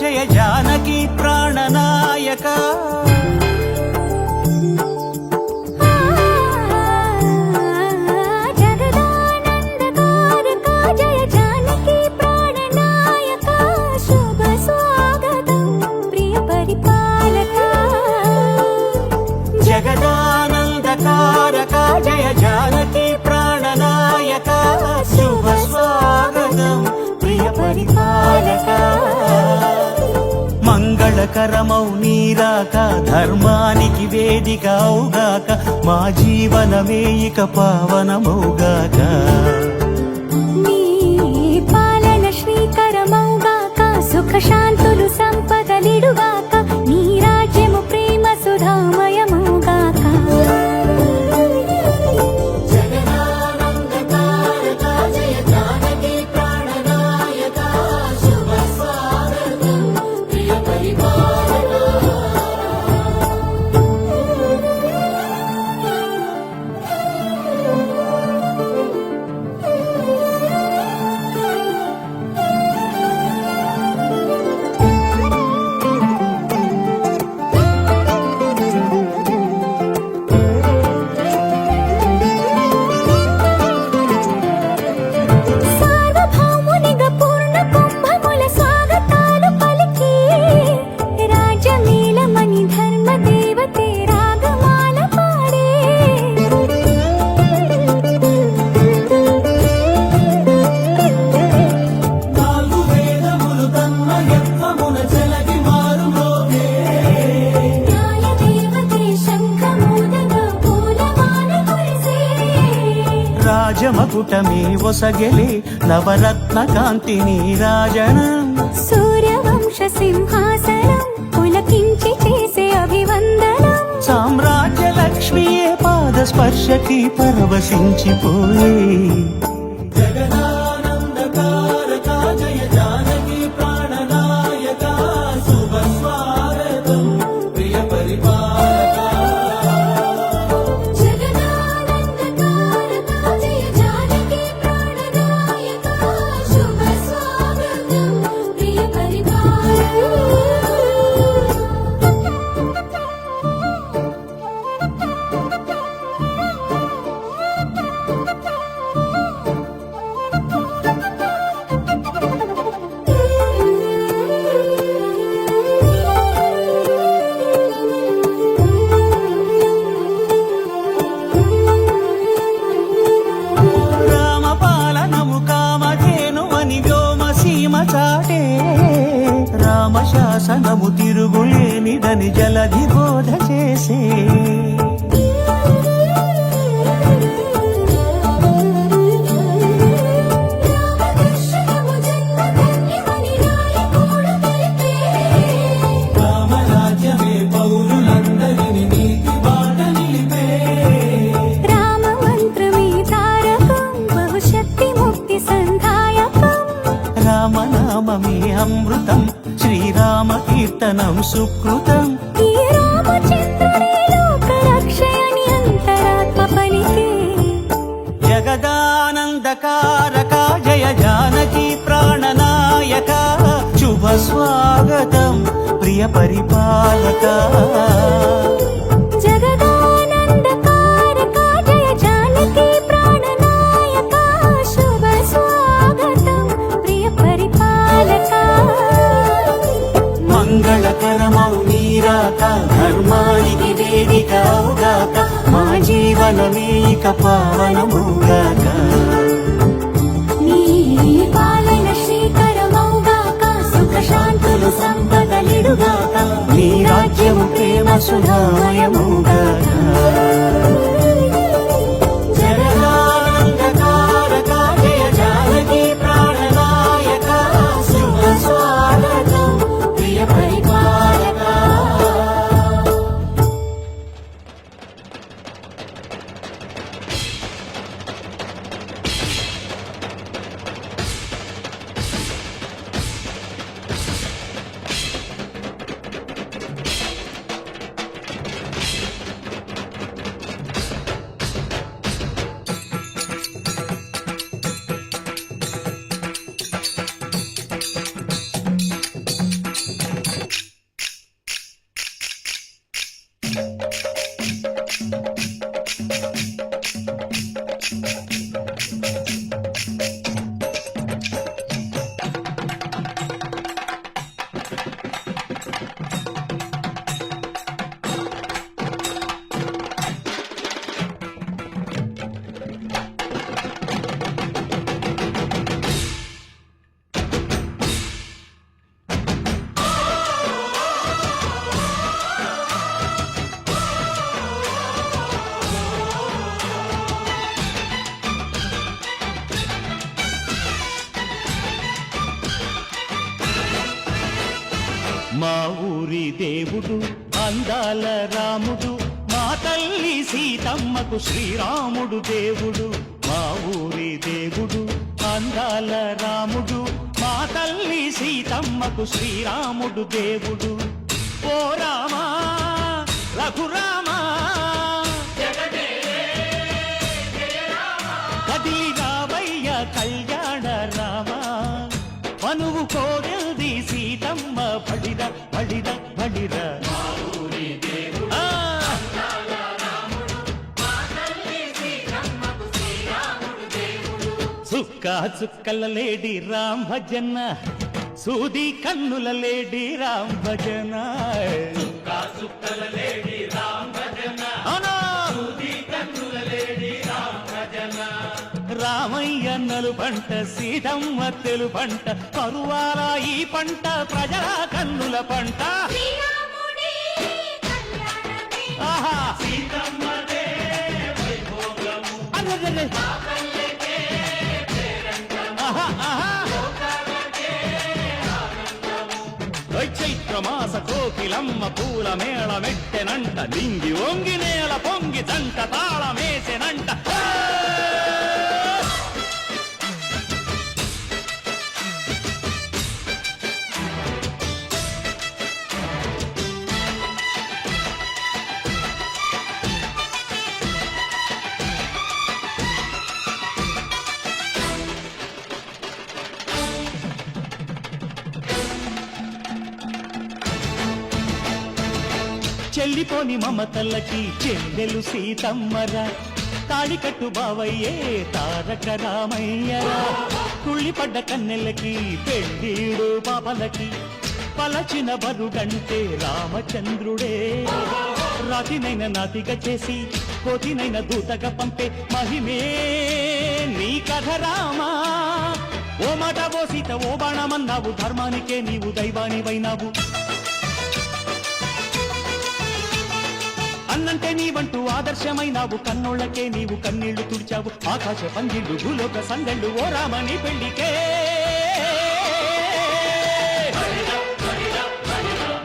జయ జానకి ప్రాణనాయక జగదానందకారక జయ జానకి ప్రాణనాయక శుభ స్వాగతం ప్రియ పరిపాలక మంగళకరమౌ నీరాక ధర్మానికి వేదిక అవుగాక మా జీవనమే ఇక పావనమౌగాక నీ పాలన శ్రీకరమౌగాక సుఖ శాంతులు సంపదలిడుగాక నీ రాజ్యము ప్రేమ సుధామయమౌగాక రాజమకుటమే ఒసగెలే నవరత్న కాంతి నీరాజనం సూర్యవంశ సింహాసనం పులకించి చేసే అభివందనం సామ్రాజ్య లక్ష్మియే పాద స్పర్శకి పరవశించిపోయే చాటే రామశాసనము తిరుగులేనిదని జలధి బోధ చేసే రామరాజ్యమే పౌరులందరినీ నీతి బాట నిలిపే రామ మంత్రమే తారకం బహుశక్తి ముక్తి సంధాయకం రామనామమే అమృతం శ్రీరామ కీర్తనం సుకృతం ఈ రామచంద్రుడే లోకరక్షయని అంతరాత్మ పలికే జగదానందకారక జయ జానకి ప్రాణనాయక శుభ స్వాగతం ప్రియ పరిపాలక మంగళకరమౌ నీరాక ధర్మానికి వేదిక అవుగాక మా జీవనమే ఇక పావనమౌగాక నీ పాలన శ్రీకరమౌగాక సుఖ శాంతులు సంపదలిడుగాక నీ రాజ్యము ప్రేమ సుధామయమౌగాక జగదానందకారక మా ఊరి దేవుడు అందాల రాముడు మా తల్లి సీతమ్మకు శ్రీరాముడు దేవుడు మా ఊరి దేవుడు అందాల రాముడు మా తల్లి సీతమ్మకు శ్రీరాముడు దేవుడు ఓ రామా రఘురామా కదిలి రావయ్య కళ్యాణ రామా మనువు కోగల్ది సీతమ్మ బడిర బడిర బడిర చుక్క చుక్కల లేడి రామ్ భజన సూది కన్నుల లేడి రామ్ భజన రామయ్య నలు పంట సీతమ్మ తెలు పంట కరువాల ఈ పంట ప్రజల కన్నుల పంట ఆహా అరెరెరె. ఆహా, ఆహా. చైత్రమాస కోకిలమ్మ పూల మేళ మెట్టెనంట లింగి ఒంగి నేల పొంగి జంట తాళమేసెనంట చెల్లిపోని మమతల్లకి చెల్లెలు సీతమ్మరా తాడికట్టు బావయ్యే తారక రామయ్యరా కుళ్ళిపడ్డ కన్నెలకి పెళ్ళీడు పాపలకి పలచిన బరుడంటే రామచంద్రుడే రాతినైన నాతిగా చేసి కోతినైన దూతగా పంపే మహిమే నీ కథ రామా ఓ మాట ఓ సీత ఓ బాణమన్నావు ధర్మానికే నీవు దైవానివైనావు అన్నంటే నీవంటూ ఆదర్శమైనావు కన్నోళ్ళకే నీవు కన్నీళ్లు తుడిచావు ఆకాశ పందిళ్ళు భూలోక సందళ్ళు ఓ రామని పెళ్లికే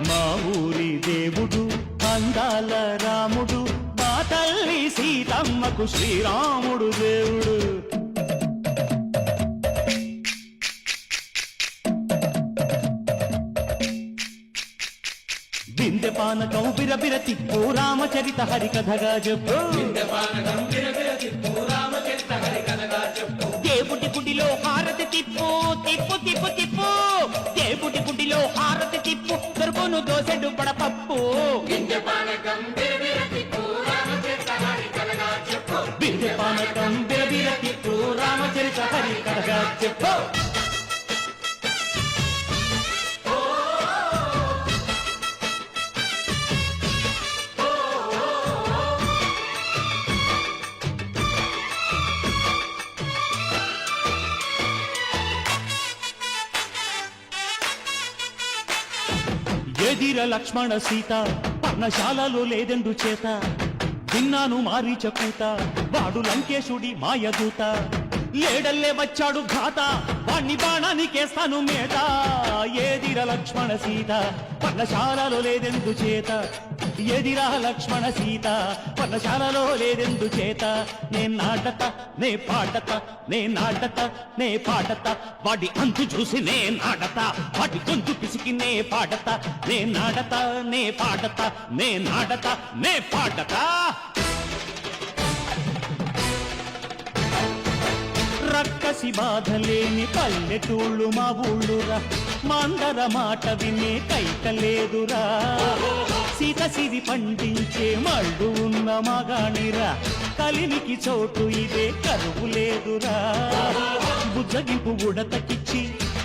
మా ఊరి దేవుడు అందాల రాముడు మా తల్లి సీతమ్మకు శ్రీరాముడు దేవుడు బిందె పానకం బిరబిర తిప్పు రామచరిత హరికథగా చెప్పు దేవుడి గుడిలో హారతి తిప్పు తిప్పు తిప్పు తిప్పు దేవుడి గుడిలో హారతి తిప్పు దొరుకును దోసెడు పడపప్పు బిందె పానకం బిరబిర తిప్పు రామచరిత హరికథగా చెప్పు ఎదిర లక్ష్మణ సీత పర్ణశాలలో లేదెందు చేత విన్నాను మారీచ కూత వాడు లంకేశుడి మాయదూత లేడల్లే వచ్చాడు ఘాత వాణ్ణి బాణానికేస్తాను మేత ఏదిర లక్ష్మణ సీత పర్ణశాలలో లేదెందు చేత ఎదిరా లక్ష్మణ సీత పర్ణశాలలో లేదెందు చేత నే నాటత నే పాటత నే నాటత నే పాటత వాడి అంతు చూసి నే నాటత వాడి గొంతు పిసికి నే పాటత నే నాటత నే పాటత నే నాటత నే పాటత రక్కసి బాధలేని పల్లెటూళ్ళు మా ఊళ్ళురా మందర మాట వినే కైకలేదురా సీత సిరి పండించే మళ్ళు ఉన్న మగాణిరా కలిమికి చోటు ఇదే కరువు లేదురా బుజ్జగింపు ఉడతకిచ్చి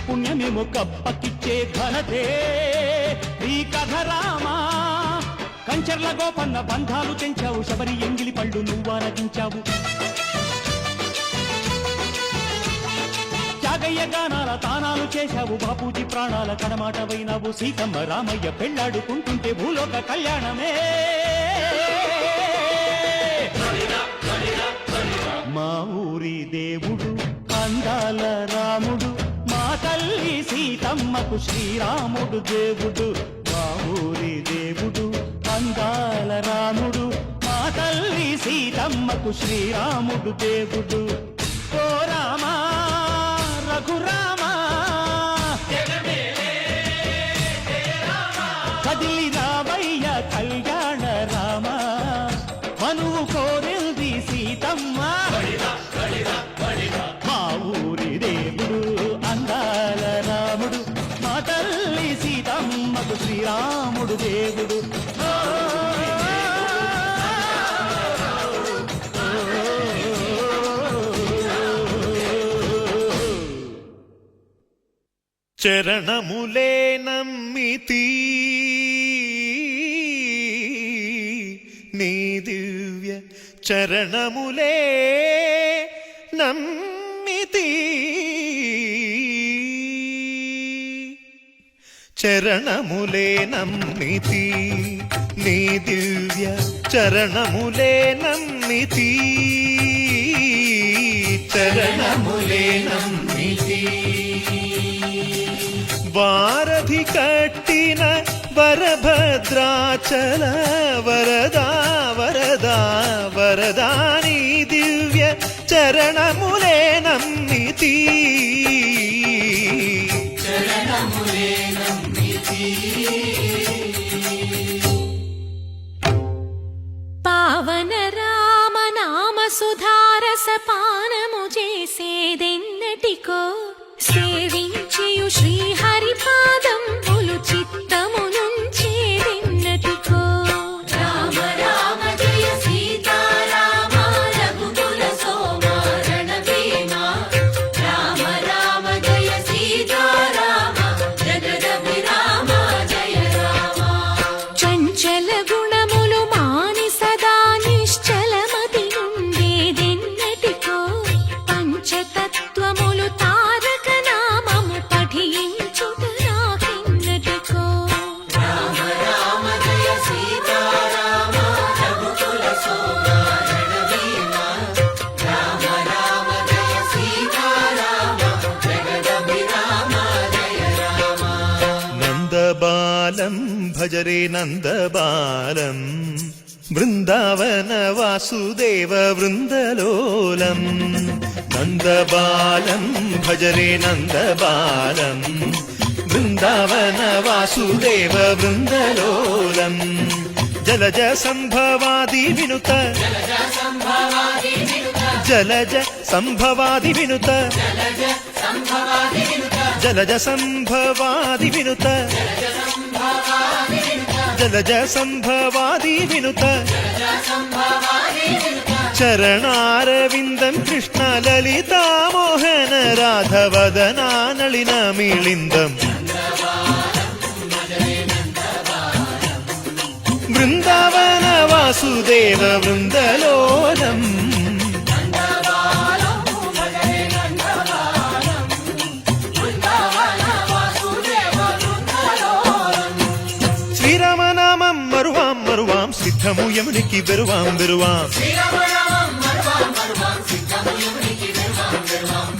పుణ్యమేమో కప్పకిచ్చే ఘనతే ఈ కథ రామా కంచర్ల గోపన్న బంధాలు తెంచావు శబరి ఎంగిలి పళ్ళు నువ్వారగించావు త్యాగయ్య గానాల తానాలు చేశావు బాపూజీ ప్రాణాల కడమాటవైనావు సీతమ్మ రామయ్య పెళ్ళాడుకుంటుంటే భూలోక కళ్యాణమే మా ఊరి దేవుడు అందాల రాముడు మా తల్లి సీతమ్మకు శ్రీరాముడు దేవుడు ఊరి దేవుడు అందాల రాముడు మా తల్లి సీతమ్మకు శ్రీరాముడు దేవుడు ఓ రామా రఘురామా కదిలి రామయ్య కళ్యాణ రామ మనువు కోరింది సీతమ్మ మా ఊరి దేవుడు అందాల రాముడు మా తల్లి సీతమ్మకు శ్రీరాముడు దేవుడు చరణములే నమ్మితి నీ దివ్య చరణములే నమ్మితి చరణములే నమ్మితి నీ దివ్య చరణములే నమ్మితి చరణములే నమ్మితి వారధి కట్టిన వరభద్రాచల వరదా వరదా వరదాని దివ్య చరణములే నమ్మితి చరణములే నమ్మితి పావన రామ నామ సుధారస పానము చేసేదెన్నటికో సేవించియు శ్రీహరి పాదంబులు చిత్తము నుంచేదెన్నటికో రామ రామ జయ సీతారామ రఘుకుల సోమ రణభీమ రామ రామ జయ సీతారామ జగదభిరామ జయ రామ చంచల గుణములు మాని సదా నిశ్చలమతి ఉండేదెన్నటికో పంచతత్వములు తారక నామము పఠించుట నాకెన్నటికో రామ రామ జయ సీతారామ రఘుకుల సోమ రణభీమ రామ రామ జయ సీతారామ జగదభిరామ జయ రామ నందబాలం భజరే నందబాలం బృందావన వాసుదేవ వృందలోలం నందబాలం భజరే నందబాలం బృందావన వాసుదేవ వృందలోలం జలజ సంభవాది వినుత జలజ సంభవాది వినుత జలజ సంభవాది వినుత జలజ సంభవాది వినుత చరణారవిందం కృష్ణ లలితా మోహన రాధవదనా నళిన మిళిందం బృందావన వాసుదేవ వృందలోలం శ్రీరామనామం మరువాం మరువాం సిద్ధము యమునికి బెరువాం బెరువాం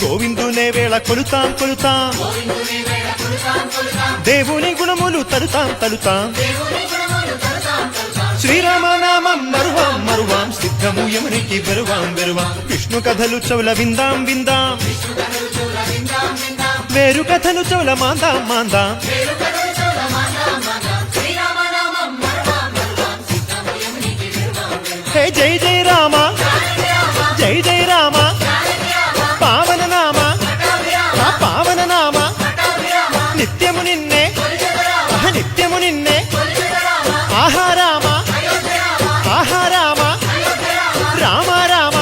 గోవిందునే వేళ కొలుతాం కొలుతాం దేవుని గుణములు తలుతాం తలుతాం శ్రీరామనామం మరువాం మరువాం సిద్ధము యమునికి బెరువాం బెరువాం విష్ణు కథలు చౌల విందాం విందాం మేరు కథలు చౌల మాందాం మాందాం హే జై జై రామ జై జై రామ పావన నామ ఆ పావన నామ నిత్యము నిన్నే నిత్యము నిన్నే ఆహా రామ ఆహా రామ రామ రామ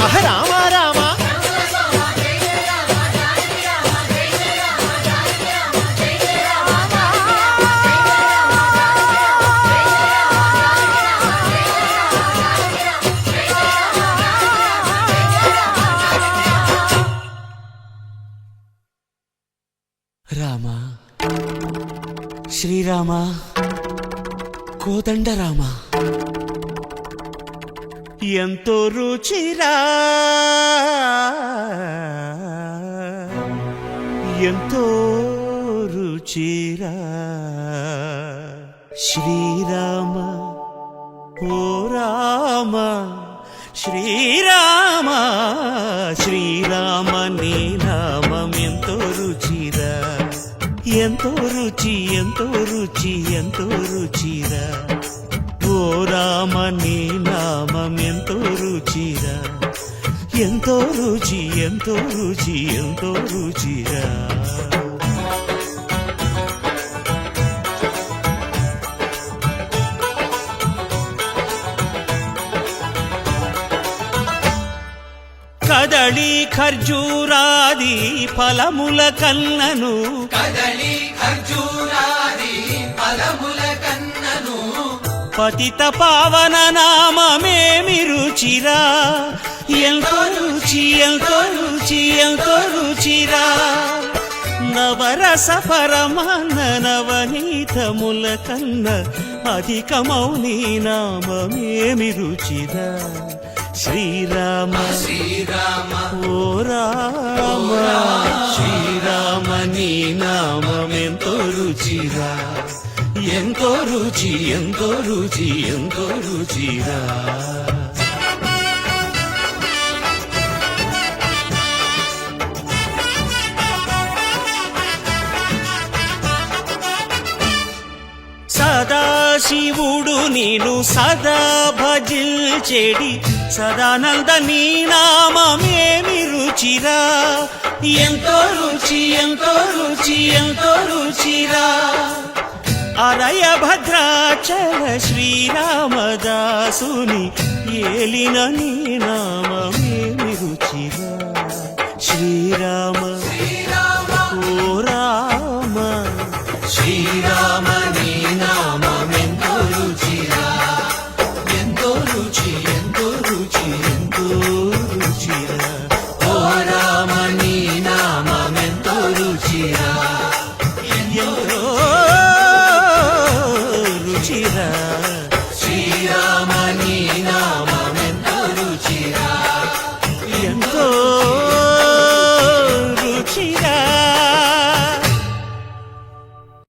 ఆహ రామ రామ రామ శ్రీరామ కోదండ రామ ఎంతో రుచిరా ఎంతో రుచిరా శ్రీరామ ఓ రామ శ్రీరామ శ్రీరామ నీ నామం ఎంతో రుచిరా ఎంతో రుచి ఎంతో రుచి ఎంతో రుచిరా ఓ రామ నీ నామం ఎంతో రుచిరా ఎంతో రుచి ఎంతో రుచి ఎంతో రుచిరా కదళి ఖర్జూరాది ఫలముల కన్నను కదలి ఖర్జూరాది ఫలముల కన్నను పతిత పావన నామమేమి రుచిరా ఎంతో రుచి ఎంతో రుచి ఎంతో రుచిరా నవరస పరమాన్న నవనీతముల కన్న అధికమౌని నామమేమి రుచిరా శ్రీరామ శ్రీరామ ఓ రామ శ్రీరామ నీ నామం ఎంతో రుచిరా ఎంతో రుచి ఎంతో రుచి ఎంతో రుచిరా సదాశివుడు నీను సదా భజిల్చెడి సదానంద నీ నామమేమి రుచిరా ఎంతో రుచి ఎంతో రుచి ఎంతో రుచిరా అరయ భద్రాచల శ్రీరామదాసుని ఏలిన నీ నామమేమి రుచిరా శ్రీరామ